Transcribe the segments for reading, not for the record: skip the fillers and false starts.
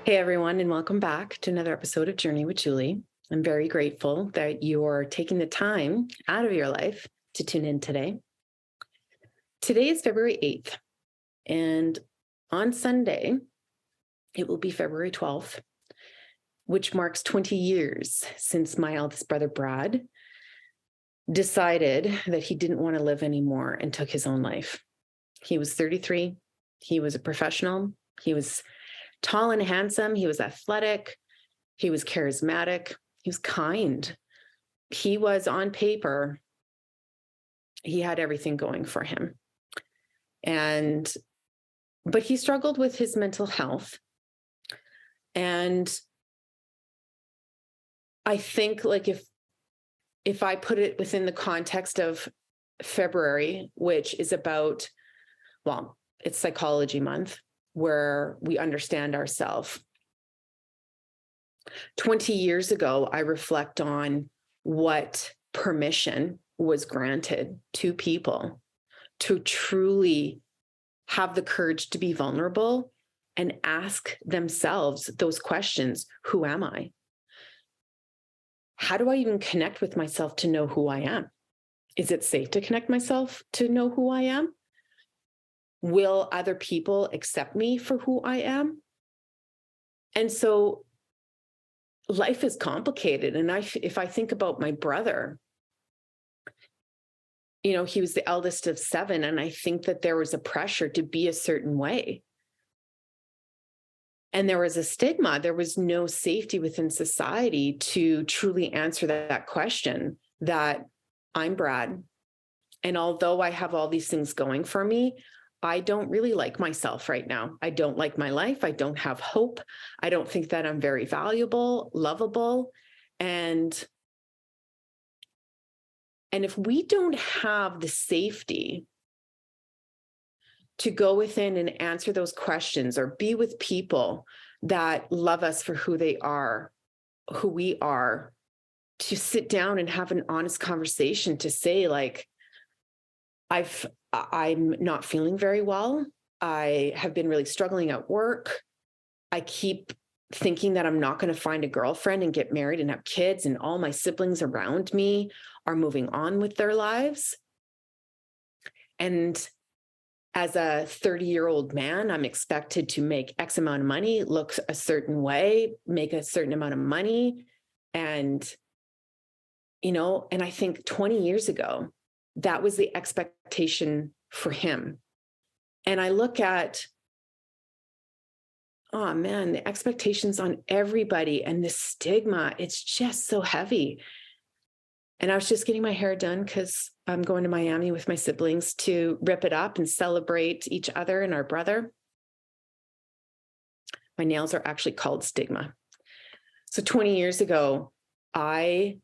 Hey, everyone, and welcome back to another episode of Journey with Julie. I'm very grateful that you're taking the time out of your life to tune in today. Today is February 8th, and on Sunday, it will be February 12th, which marks 20 years since my eldest brother, Brad, decided that he didn't want to live anymore and took his own life. He was 33. He was a professional. He was tall and handsome. He was athletic. He was charismatic. He was kind. He was, on paper, he had everything going for him. But he struggled with his mental health. And I think, like, if I put it within the context of February, which is about, well, it's Psychology Month, where we understand ourselves. 20 years ago, I reflect on what permission was granted to people to truly have the courage to be vulnerable and ask themselves those questions. Who am I? How do I even connect with myself to know who I am? Is it safe to connect myself to know who I am? Will other people accept me for who I am? And so life is complicated. And if I think about my brother, he was the eldest of 7. And I think that there was a pressure to be a certain way. And there was a stigma. There was no safety within society to truly answer that question, that I'm Brad. And although I have all these things going for me, I don't really like myself right now. I don't like my life. I don't have hope. I don't think that I'm very valuable, lovable. And if we don't have the safety to go within and answer those questions, or be with people that love us for who they are, who we are, to sit down and have an honest conversation to say, like, I'm not feeling very well. I have been really struggling at work. I keep thinking that I'm not going to find a girlfriend and get married and have kids, and all my siblings around me are moving on with their lives. And as a 30-year-old man, I'm expected to make X amount of money, look a certain way, make a certain amount of money. And I think 20 years ago, that was the expectation for him. And I look at, oh man, the expectations on everybody and the stigma, it's just so heavy. And I was just getting my hair done because I'm going to Miami with my siblings to rip it up and celebrate each other and our brother. My nails are actually called stigma. So 20 years ago, I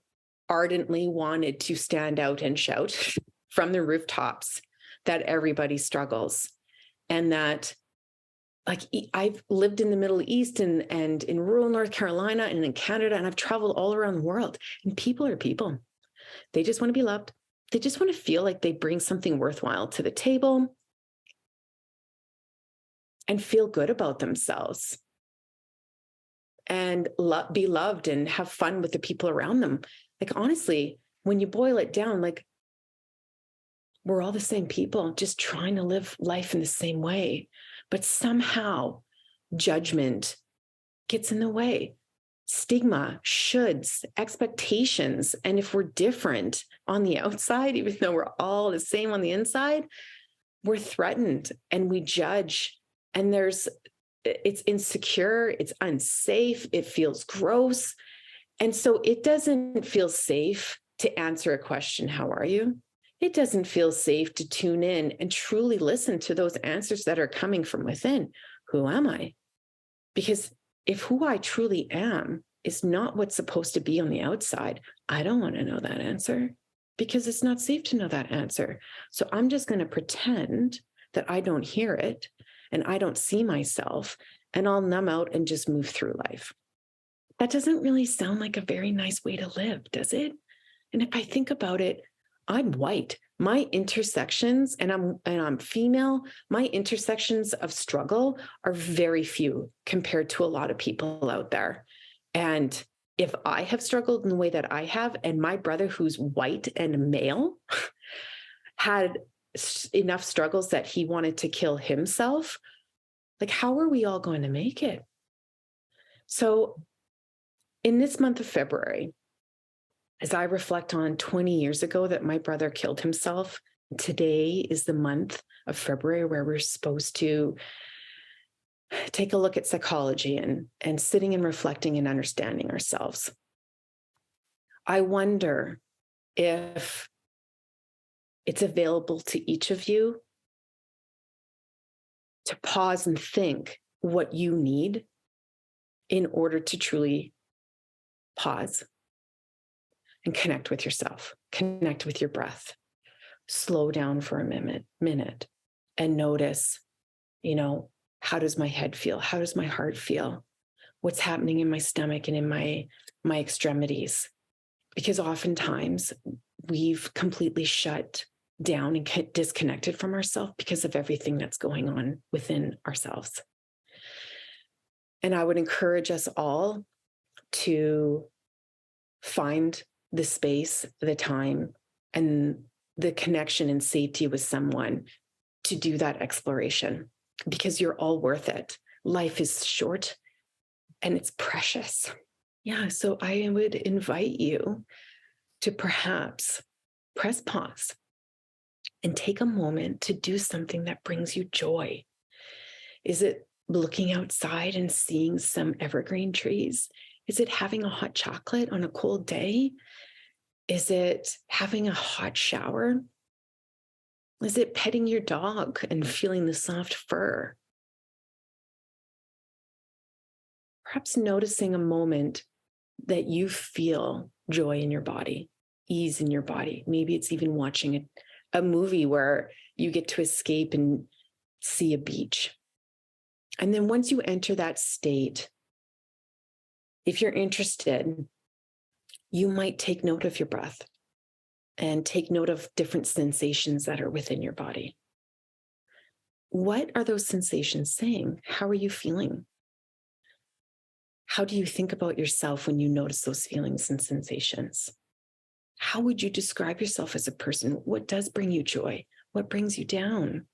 ardently wanted to stand out and shout from the rooftops that everybody struggles, and that, like, I've lived in the Middle East and in rural North Carolina and in Canada, and I've traveled all around the world, and people are people. They just want to be loved. They just want to feel like they bring something worthwhile to the table and feel good about themselves and be loved and have fun with the people around them. Like, honestly, when you boil it down, like, we're all the same people, just trying to live life in the same way. But somehow judgment gets in the way. Stigma, shoulds, expectations. And if we're different on the outside, even though we're all the same on the inside, we're threatened and we judge. And it's insecure, it's unsafe, it feels gross. And so it doesn't feel safe to answer a question, how are you? It doesn't feel safe to tune in and truly listen to those answers that are coming from within. Who am I? Because if who I truly am is not what's supposed to be on the outside, I don't want to know that answer, because it's not safe to know that answer. So I'm just going to pretend that I don't hear it and I don't see myself, and I'll numb out and just move through life. That doesn't really sound like a very nice way to live, does it? And if I think about it, I'm white. my intersections, and I'm female, my intersections of struggle are very few compared to a lot of people out there. And if I have struggled in the way that I have, and my brother, who's white and male, had enough struggles that he wanted to kill himself, like, how are we all going to make it? So in this month of February, as I reflect on 20 years ago that my brother killed himself, today is the month of February where we're supposed to take a look at psychology and sitting and reflecting and understanding ourselves. I wonder if it's available to each of you to pause and think what you need in order to truly pause and connect with yourself, connect with your breath, slow down for a minute and notice, how does my head feel? How does my heart feel? What's happening in my stomach and in my extremities? Because oftentimes we've completely shut down and disconnected from ourselves because of everything that's going on within ourselves. And I would encourage us all to find the space, the time, and the connection and safety with someone to do that exploration, because you're all worth it. Life is short and it's precious. Yeah, so I would invite you to perhaps press pause and take a moment to do something that brings you joy. Is it looking outside and seeing some evergreen trees? Is it having a hot chocolate on a cold day? Is it having a hot shower? Is it petting your dog and feeling the soft fur? Perhaps noticing a moment that you feel joy in your body, ease in your body. Maybe it's even watching a movie where you get to escape and see a beach. And then once you enter that state, if you're interested, you might take note of your breath and take note of different sensations that are within your body. What are those sensations saying? How are you feeling? How do you think about yourself when you notice those feelings and sensations? How would you describe yourself as a person? What does bring you joy? What brings you down?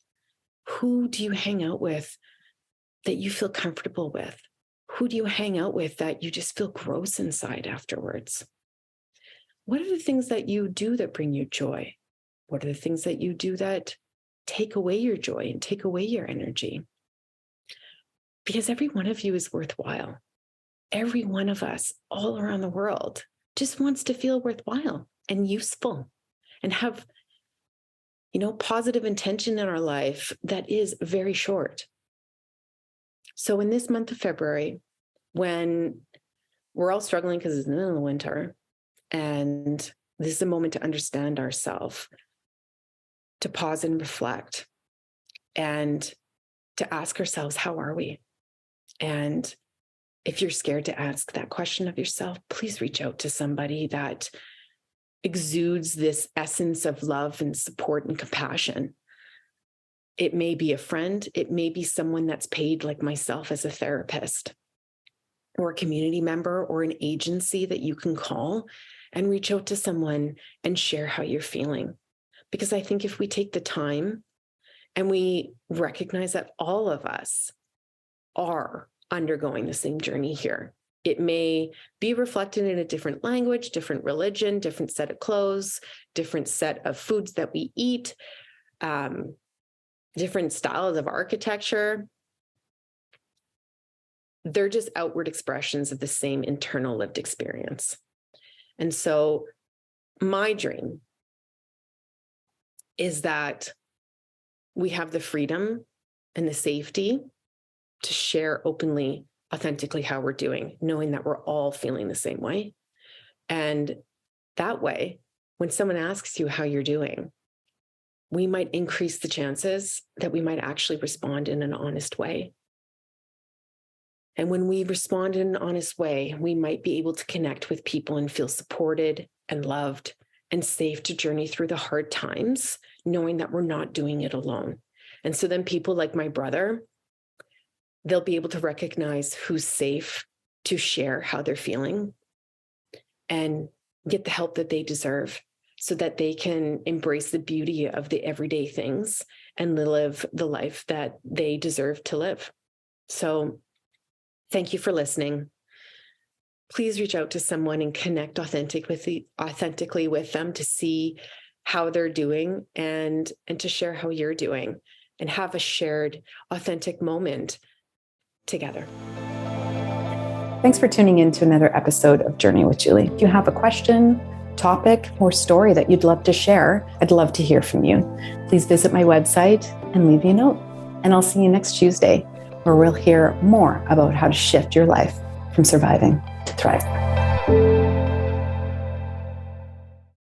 Who do you hang out with that you feel comfortable with? Who do you hang out with that you just feel gross inside afterwards? What are the things that you do that bring you joy? What are the things that you do that take away your joy and take away your energy? Because every one of you is worthwhile. Every one of us all around the world just wants to feel worthwhile and useful and have, positive intention in our life that is very short. So in this month of February, when we're all struggling because it's in the winter, and this is a moment to understand ourselves, to pause and reflect, and to ask ourselves, how are we? And if you're scared to ask that question of yourself, please reach out to somebody that exudes this essence of love and support and compassion. It may be a friend. It may be someone that's paid like myself as a therapist, or a community member, or an agency that you can call and reach out to someone and share how you're feeling. Because I think if we take the time and we recognize that all of us are undergoing the same journey here, it may be reflected in a different language, different religion, different set of clothes, different set of foods that we eat, different styles of architecture. They're just outward expressions of the same internal lived experience. And so my dream is that we have the freedom and the safety to share openly, authentically how we're doing, knowing that we're all feeling the same way. And that way, when someone asks you how you're doing, we might increase the chances that we might actually respond in an honest way. And when we respond in an honest way, we might be able to connect with people and feel supported and loved and safe to journey through the hard times, knowing that we're not doing it alone. And so then people like my brother, they'll be able to recognize who's safe to share how they're feeling and get the help that they deserve so that they can embrace the beauty of the everyday things and live the life that they deserve to live. So thank you for listening. Please reach out to someone and connect authentically with them to see how they're doing and to share how you're doing and have a shared authentic moment together. Thanks for tuning in to another episode of Journey with Julie. If you have a question, topic, or story that you'd love to share, I'd love to hear from you. Please visit my website and leave me a note. And I'll see you next Tuesday, where we'll hear more about how to shift your life from surviving to thriving.